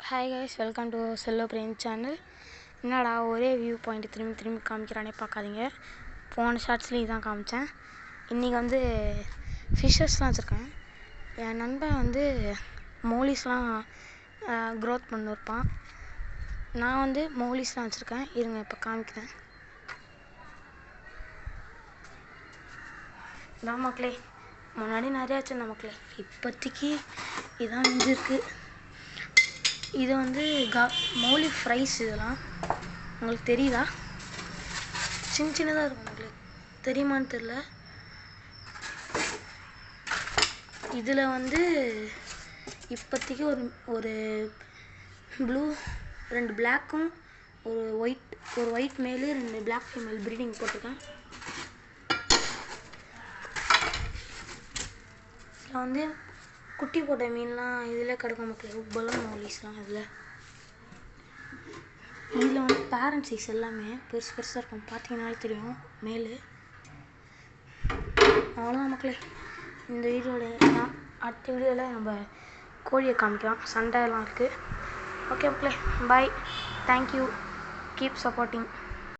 Hi guys, welcome to செல்லோ பிரேம் channel. என்னடா ஒரே வியூ பாயிண்ட் திரும்பி காமிக்கிறானே பார்க்காதீங்க. போன ஷார்ட்ஸ்லேயும் இதான் காமிச்சேன். இன்றைக்கி வந்து ஃபிஷ்ஷஸ்லாம் வச்சுருக்கேன். என் நண்பன் வந்து மௌலிஸ்லாம் க்ரோத் பண்ணிருப்பான். நான் வந்து மௌலிஸ்லாம் வச்சுருக்கேன். இருங்க இப்போ காமிக்கிறேன். இதான் மக்களே, முன்னாடி நிறையா வச்சுருந்தேன் மக்களே. இப்போதைக்கு இதான் மிஞ்சிருக்கு. இது வந்து மௌலி ஃப்ரைஸ். இதெல்லாம் உங்களுக்கு தெரியுதா? சின்னதாக இருக்கும். உங்களுக்கு தெரியுமான்னு தெரில. இதில் வந்து இப்போதைக்கு ஒரு ப்ளூ, 2 பிளாக்கும் ஒரு ஒயிட் மேலு 2 பிளாக் ஃபீமேல் ப்ரீடிங் போட்டிருக்கேன். இதில் வந்து குட்டி போட்ட மீன்லாம் இதில் கிடக்கும் மக்கள். பலூன் மௌலிஸ்லாம் இதில் வந்து பேரண்ட் சைஸ் எல்லாமே பெருசாக இருக்கும். பார்த்தீங்கன்னாலே தெரியும் மேலு. அவ்வளோதான் மக்களே. இந்த வீடியோவில் அடுத்த வீடியோவில் நம்ம கோழியை காமிக்கலாம். சண்டைலாம் இருக்குது. ஓகே மக்களே, பாய். தேங்க்யூ. Keep supporting.